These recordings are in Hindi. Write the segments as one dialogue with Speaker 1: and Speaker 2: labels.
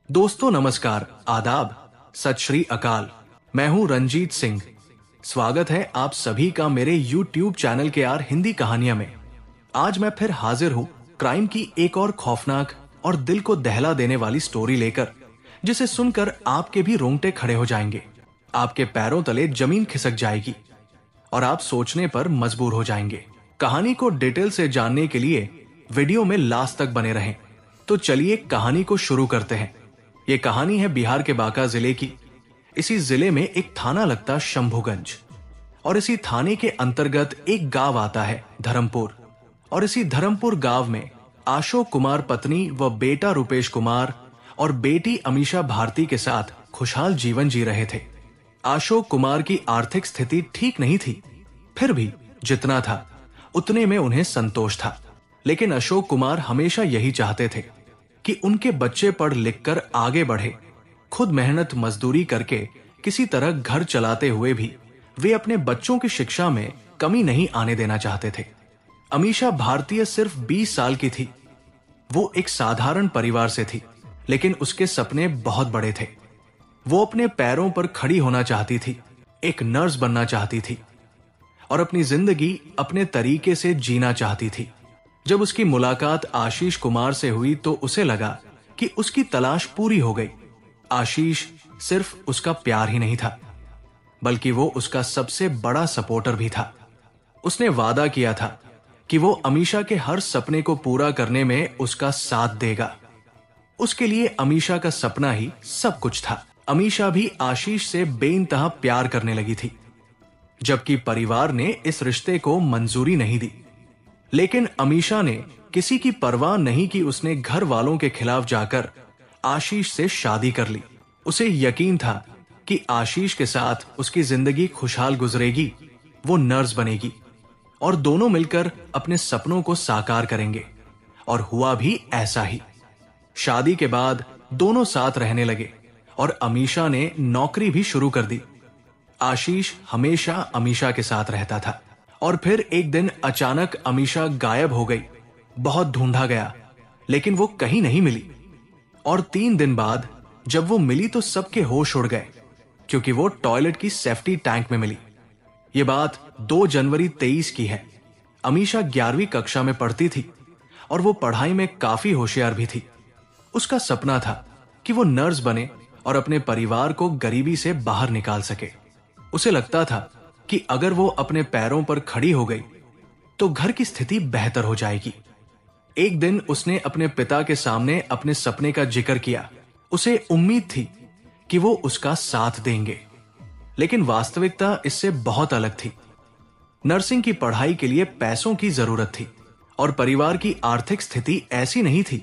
Speaker 1: दोस्तों नमस्कार, आदाब, सत श्री अकाल। मैं हूं रंजीत सिंह। स्वागत है आप सभी का मेरे YouTube चैनल के आर हिंदी कहानियां में। आज मैं फिर हाजिर हूं क्राइम की एक और खौफनाक और दिल को दहला देने वाली स्टोरी लेकर, जिसे सुनकर आपके भी रोंगटे खड़े हो जाएंगे, आपके पैरों तले जमीन खिसक जाएगी और आप सोचने पर मजबूर हो जाएंगे। कहानी को डिटेल से जानने के लिए वीडियो में लास्ट तक बने रहें। तो चलिए कहानी को शुरू करते हैं। ये कहानी है बिहार के बांका जिले की। इसी जिले में एक थाना लगता शंभुगंज और इसी थाने के अंतर्गत एक गांव आता है धर्मपुर। और इसी धर्मपुर गांव में अशोक कुमार पत्नी व बेटा रुपेश कुमार और बेटी अमीशा भारती के साथ खुशहाल जीवन जी रहे थे। अशोक कुमार की आर्थिक स्थिति ठीक नहीं थी, फिर भी जितना था उतने में उन्हें संतोष था। लेकिन अशोक कुमार हमेशा यही चाहते थे कि उनके बच्चे पढ़ लिख कर आगे बढ़े। खुद मेहनत मजदूरी करके किसी तरह घर चलाते हुए भी वे अपने बच्चों की शिक्षा में कमी नहीं आने देना चाहते थे। अमीशा भारतीय सिर्फ 20 साल की थी। वो एक साधारण परिवार से थी, लेकिन उसके सपने बहुत बड़े थे। वो अपने पैरों पर खड़ी होना चाहती थी, एक नर्स बनना चाहती थी और अपनी जिंदगी अपने तरीके से जीना चाहती थी। जब उसकी मुलाकात आशीष कुमार से हुई तो उसे लगा कि उसकी तलाश पूरी हो गई। आशीष सिर्फ उसका प्यार ही नहीं था, बल्कि वो उसका सबसे बड़ा सपोर्टर भी था। उसने वादा किया था कि वो अमीशा के हर सपने को पूरा करने में उसका साथ देगा। उसके लिए अमीशा का सपना ही सब कुछ था। अमीशा भी आशीष से बेइंतहा प्यार करने लगी थी, जबकि परिवार ने इस रिश्ते को मंजूरी नहीं दी। लेकिन अमीशा ने किसी की परवाह नहीं की। उसने घर वालों के खिलाफ जाकर आशीष से शादी कर ली। उसे यकीन था कि आशीष के साथ उसकी जिंदगी खुशहाल गुजरेगी, वो नर्स बनेगी और दोनों मिलकर अपने सपनों को साकार करेंगे। और हुआ भी ऐसा ही। शादी के बाद दोनों साथ रहने लगे और अमीशा ने नौकरी भी शुरू कर दी। आशीष हमेशा अमीशा के साथ रहता था। और फिर एक दिन अचानक अमीशा गायब हो गई। बहुत ढूंढा गया, लेकिन वो कहीं नहीं मिली। और 3 दिन बाद जब वो मिली तो सबके होश उड़ गए, क्योंकि वो टॉयलेट की सेफ्टी टैंक में मिली। ये बात 2 जनवरी 23 की है। अमीशा 11वीं कक्षा में पढ़ती थी और वो पढ़ाई में काफी होशियार भी थी। उसका सपना था कि वो नर्स बने और अपने परिवार को गरीबी से बाहर निकाल सके। उसे लगता था कि अगर वो अपने पैरों पर खड़ी हो गई तो घर की स्थिति बेहतर हो जाएगी। एक दिन उसने अपने पिता के सामने अपने सपने का जिक्र किया। उसे उम्मीद थी कि वो उसका साथ देंगे, लेकिन वास्तविकता इससे बहुत अलग थी। नर्सिंग की पढ़ाई के लिए पैसों की जरूरत थी और परिवार की आर्थिक स्थिति ऐसी नहीं थी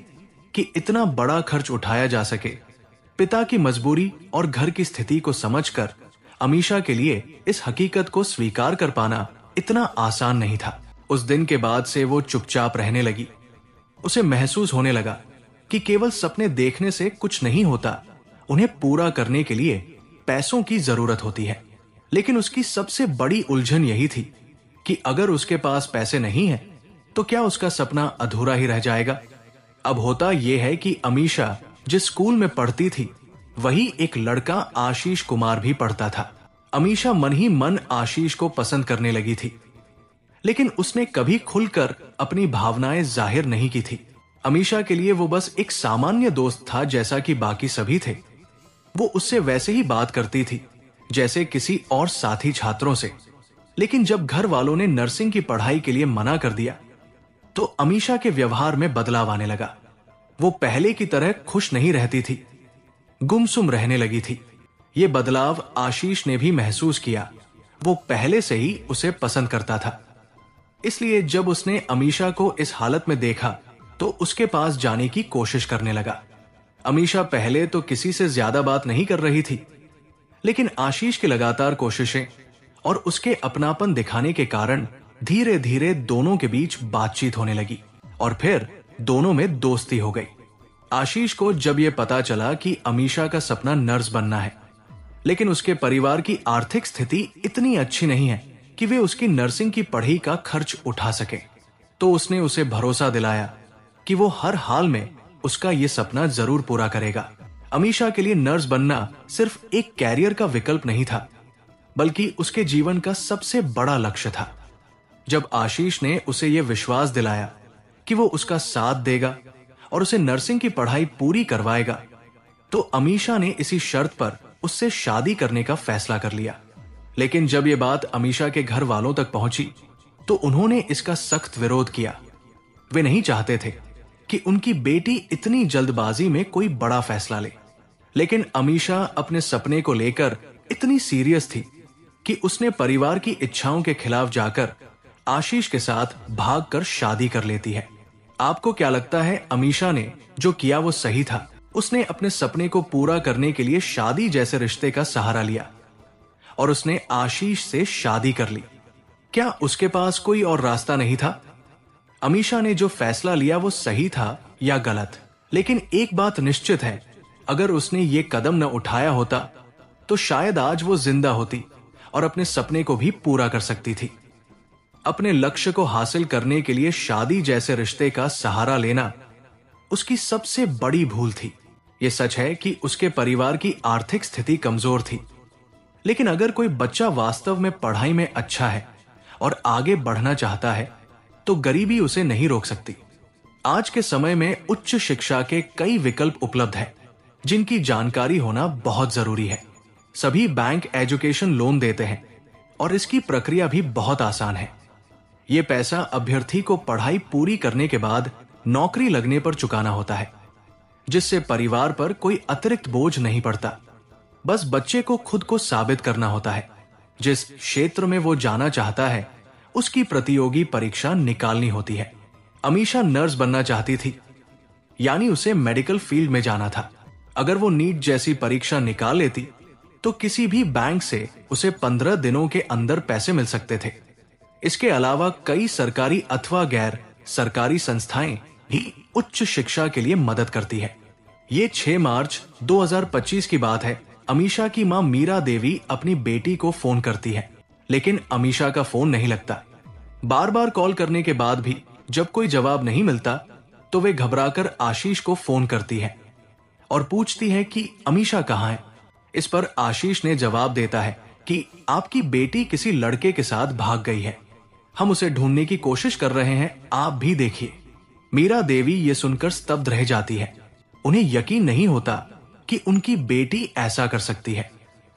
Speaker 1: कि इतना बड़ा खर्च उठाया जा सके। पिता की मजबूरी और घर की स्थिति को समझकर अमीशा के लिए इस हकीकत को स्वीकार कर पाना इतना आसान नहीं था। उस दिन के बाद से वो चुपचाप रहने लगी। उसे महसूस होने लगा कि केवल सपने देखने से कुछ नहीं होता, उन्हें पूरा करने के लिए पैसों की जरूरत होती है। लेकिन उसकी सबसे बड़ी उलझन यही थी कि अगर उसके पास पैसे नहीं हैं, तो क्या उसका सपना अधूरा ही रह जाएगा। अब होता यह है कि अमीशा जिस स्कूल में पढ़ती थी, वही एक लड़का आशीष कुमार भी पढ़ता था। अमीशा मन ही मन आशीष को पसंद करने लगी थी, लेकिन उसने कभी खुलकर अपनी भावनाएं जाहिर नहीं की थी। अमीशा के लिए वो बस एक सामान्य दोस्त था, जैसा कि बाकी सभी थे। वो उससे वैसे ही बात करती थी जैसे किसी और साथी छात्रों से। लेकिन जब घर वालों ने नर्सिंग की पढ़ाई के लिए मना कर दिया, तो अमीशा के व्यवहार में बदलाव आने लगा। वो पहले की तरह खुश नहीं रहती थी, गुमसुम रहने लगी थी। ये बदलाव आशीष ने भी महसूस किया। वो पहले से ही उसे पसंद करता था, इसलिए जब उसने अमीशा को इस हालत में देखा तो उसके पास जाने की कोशिश करने लगा। अमीशा पहले तो किसी से ज्यादा बात नहीं कर रही थी, लेकिन आशीष की लगातार कोशिशें और उसके अपनापन दिखाने के कारण धीरे धीरे दोनों के बीच बातचीत होने लगी और फिर दोनों में दोस्ती हो गई। आशीष को जब यह पता चला कि अमीशा का सपना नर्स बनना है, लेकिन उसके परिवार की आर्थिक स्थिति इतनी अच्छी नहीं है कि वे उसकी नर्सिंग की पढ़ाई का खर्च उठा सके, तो उसने उसे भरोसा दिलाया कि वो हर हाल में उसका ये सपना जरूर पूरा करेगा। अमीषा के लिए नर्स बनना सिर्फ एक कैरियर का विकल्प नहीं था, बल्कि उसके जीवन का सबसे बड़ा लक्ष्य था। जब आशीष ने उसे यह विश्वास दिलाया कि वो उसका साथ देगा और उसे नर्सिंग की पढ़ाई पूरी करवाएगा, तो अमीषा ने इसी शर्त पर उससे शादी करने का फैसला कर लिया। लेकिन जब यह बात अमीषा के घर वालों तक पहुंची तो उन्होंने इसका सख्त विरोध किया। वे नहीं चाहते थे कि उनकी बेटी इतनी जल्दबाजी में कोई बड़ा फैसला ले। लेकिन अमीषा अपने सपने को लेकर इतनी सीरियस थी कि उसने परिवार की इच्छाओं के खिलाफ जाकर आशीष के साथ भागकर शादी कर लेती है। आपको क्या लगता है अमीषा ने जो किया वो सही था? उसने अपने सपने को पूरा करने के लिए शादी जैसे रिश्ते का सहारा लिया और उसने आशीष से शादी कर ली। क्या उसके पास कोई और रास्ता नहीं था? अमीषा ने जो फैसला लिया वो सही था या गलत? लेकिन एक बात निश्चित है, अगर उसने ये कदम न उठाया होता तो शायद आज वो जिंदा होती और अपने सपने को भी पूरा कर सकती थी। अपने लक्ष्य को हासिल करने के लिए शादी जैसे रिश्ते का सहारा लेना उसकी सबसे बड़ी भूल थी। यह सच है कि उसके परिवार की आर्थिक स्थिति कमजोर थी, लेकिन अगर कोई बच्चा वास्तव में पढ़ाई में अच्छा है और आगे बढ़ना चाहता है तो गरीबी उसे नहीं रोक सकती। आज के समय में उच्च शिक्षा के कई विकल्प उपलब्ध हैं, जिनकी जानकारी होना बहुत जरूरी है। सभी बैंक एजुकेशन लोन देते हैं और इसकी प्रक्रिया भी बहुत आसान है। यह पैसा अभ्यर्थी को पढ़ाई पूरी करने के बाद नौकरी लगने पर चुकाना होता है, जिससे परिवार पर कोई अतिरिक्त बोझ नहीं पड़ता। बस बच्चे को खुद को साबित करना होता है। जिस क्षेत्र में वो जाना चाहता है उसकी प्रतियोगी परीक्षा निकालनी होती है। अमीषा नर्स बनना चाहती थी, यानी उसे मेडिकल फील्ड में जाना था। अगर वो नीट जैसी परीक्षा निकाल लेती तो किसी भी बैंक से उसे 15 दिनों के अंदर पैसे मिल सकते थे। इसके अलावा कई सरकारी अथवा गैर सरकारी संस्थाएं भी उच्च शिक्षा के लिए मदद करती है। ये 6 मार्च 2025 की बात है। अमीषा की मां मीरा देवी अपनी बेटी को फोन करती है, लेकिन अमीषा का फोन नहीं लगता। बार बार कॉल करने के बाद भी जब कोई जवाब नहीं मिलता तो वे घबराकर आशीष को फोन करती है और पूछती है कि अमीषा कहाँ है। इस पर आशीष ने जवाब देता है कि आपकी बेटी किसी लड़के के साथ भाग गई है, हम उसे ढूंढने की कोशिश कर रहे हैं, आप भी देखिए। मीरा देवी ये सुनकर स्तब्ध रह जाती है। उन्हें यकीन नहीं होता कि उनकी बेटी ऐसा कर सकती है।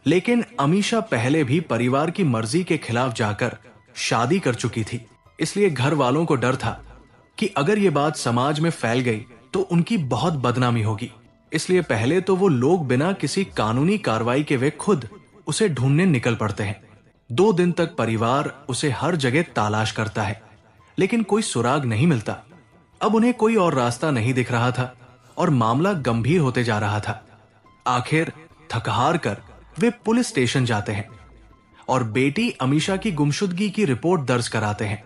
Speaker 1: लेकिन अमीषा पहले भी परिवार की मर्जी के खिलाफ जाकर शादी कर चुकी थी, इसलिए घर वालों को डर था कि अगर ये बात समाज में फैल गई तो उनकी बहुत बदनामी होगी। इसलिए पहले तो वो लोग बिना किसी कानूनी कार्रवाई के वे खुद उसे ढूंढने निकल पड़ते हैं। 2 दिन तक परिवार उसे हर जगह तलाश करता है, लेकिन कोई सुराग नहीं मिलता। अब उन्हें कोई और रास्ता नहीं दिख रहा था और मामला गंभीर होते जा रहा था। आखिर थक-हार कर वे पुलिस स्टेशन जाते हैं और बेटी अमीषा की गुमशुदगी की रिपोर्ट दर्ज कराते हैं।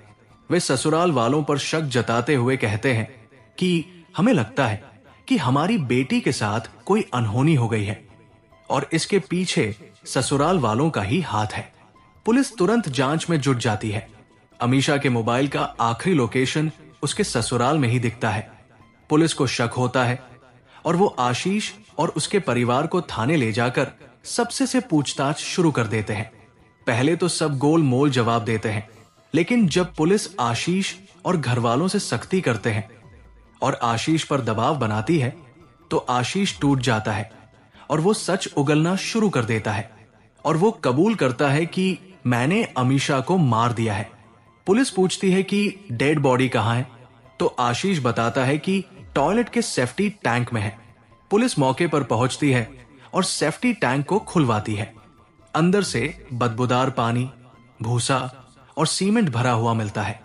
Speaker 1: वे ससुराल वालों पर शक जताते हुए कहते हैं कि हमें लगता है कि हमारी बेटी के साथ कोई अनहोनी हो गई है और इसके पीछे ससुराल वालों का ही हाथ है। पुलिस तुरंत जांच में जुट जाती है। अमीषा के मोबाइल का आखिरी लोकेशन उसके ससुराल में ही दिखता है। पुलिस को शक होता है और वो आशीष और उसके परिवार को थाने ले जाकर सबसे से पूछताछ शुरू कर देते हैं। पहले तो सब गोल मोल जवाब देते हैं, लेकिन जब पुलिस आशीष और घर वालों से सख्ती करते हैं और आशीष पर दबाव बनाती है तो आशीष टूट जाता है और वो सच उगलना शुरू कर देता है और वो कबूल करता है कि मैंने अमीषा को मार दिया है। पुलिस पूछती है कि डेड बॉडी कहाँ है, तो आशीष बताता है कि टॉयलेट के सेफ्टी टैंक में है। पुलिस मौके पर पहुंचती है और सेफ्टी टैंक को खुलवाती है। अंदर से बदबूदार पानी, भूसा और सीमेंट भरा हुआ मिलता है।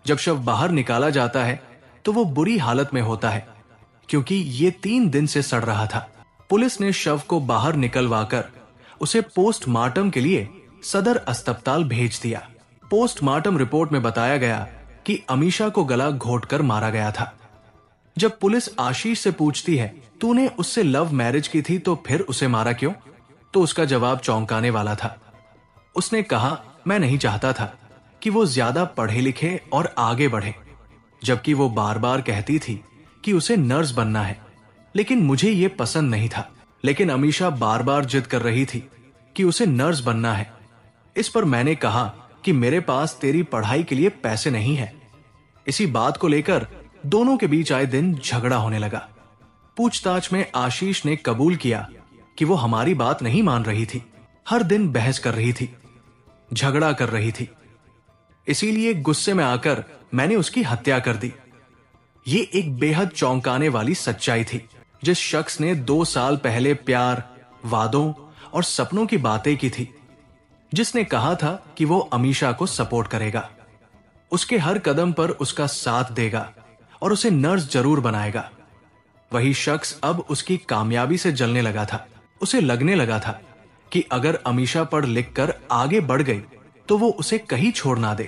Speaker 1: जब शव बाहर निकाला जाता है तो वो बुरी हालत में होता है, क्योंकि ये 3 दिन से सड़ रहा था। पुलिस ने शव को बाहर निकलवाकर उसे पोस्टमार्टम के लिए सदर अस्पताल भेज दिया। पोस्टमार्टम रिपोर्ट में बताया गया कि अमीषा को गला घोंटकर मारा गया था। जब पुलिस आशीष से पूछती है, तूने उससे लव मैरिज की थी तो फिर उसे मारा क्यों, तो उसका जवाब चौंकाने वाला था। उसने कहा, मैं नहीं चाहता था कि वो ज्यादा पढ़े लिखे और आगे बढ़े, जबकि वो बार बार कहती थी कि उसे नर्स बनना है, लेकिन मुझे ये पसंद नहीं था। लेकिन अमीषा बार बार जिद कर रही थी कि उसे नर्स बनना है। इस पर मैंने कहा कि मेरे पास तेरी पढ़ाई के लिए पैसे नहीं है। इसी बात को लेकर दोनों के बीच आए दिन झगड़ा होने लगा। पूछताछ में आशीष ने कबूल किया कि वो हमारी बात नहीं मान रही थी, हर दिन बहस कर रही थी, झगड़ा कर रही थी। इसीलिए गुस्से में आकर मैंने उसकी हत्या कर दी। ये एक बेहद चौंकाने वाली सच्चाई थी। जिस शख्स ने 2 साल पहले प्यार, वादों और सपनों की बातें की थी, जिसने कहा था कि वो अमीषा को सपोर्ट करेगा, उसके हर कदम पर उसका साथ देगा और उसे नर्स जरूर बनाएगा, वही शख्स अब उसकी कामयाबी से जलने लगा था। उसे लगने लगा था कि अगर अमीषा पढ़ लिख कर आगे बढ़ गई तो वो उसे कहीं छोड़ ना दे।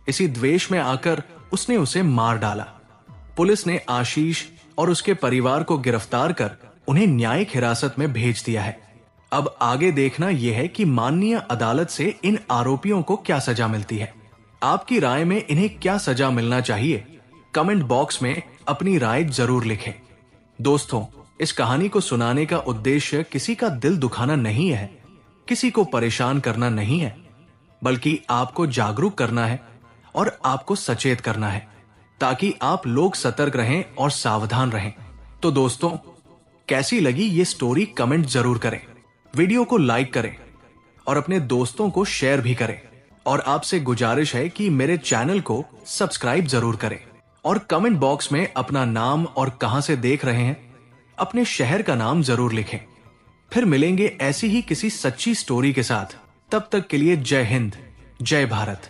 Speaker 1: इसी द्वेष में आकर उसने उसे मार डाला। पुलिस ने आशीष और उसके परिवार को गिरफ्तार कर उन्हें न्यायिक हिरासत में भेज दिया है। अब आगे देखना यह है कि माननीय अदालत से इन आरोपियों को क्या सजा मिलती है। आपकी राय में इन्हें क्या सजा मिलना चाहिए, कमेंट बॉक्स में अपनी राय जरूर लिखें। दोस्तों, इस कहानी को सुनाने का उद्देश्य किसी का दिल दुखाना नहीं है, किसी को परेशान करना नहीं है, बल्कि आपको जागरूक करना है और आपको सचेत करना है, ताकि आप लोग सतर्क रहें और सावधान रहें। तो दोस्तों, कैसी लगी ये स्टोरी कमेंट जरूर करें, वीडियो को लाइक करें और अपने दोस्तों को शेयर भी करें। और आपसे गुजारिश है कि मेरे चैनल को सब्सक्राइब जरूर करें और कमेंट बॉक्स में अपना नाम और कहां से देख रहे हैं, अपने शहर का नाम जरूर लिखें। फिर मिलेंगे ऐसी ही किसी सच्ची स्टोरी के साथ। तब तक के लिए जय हिंद, जय भारत।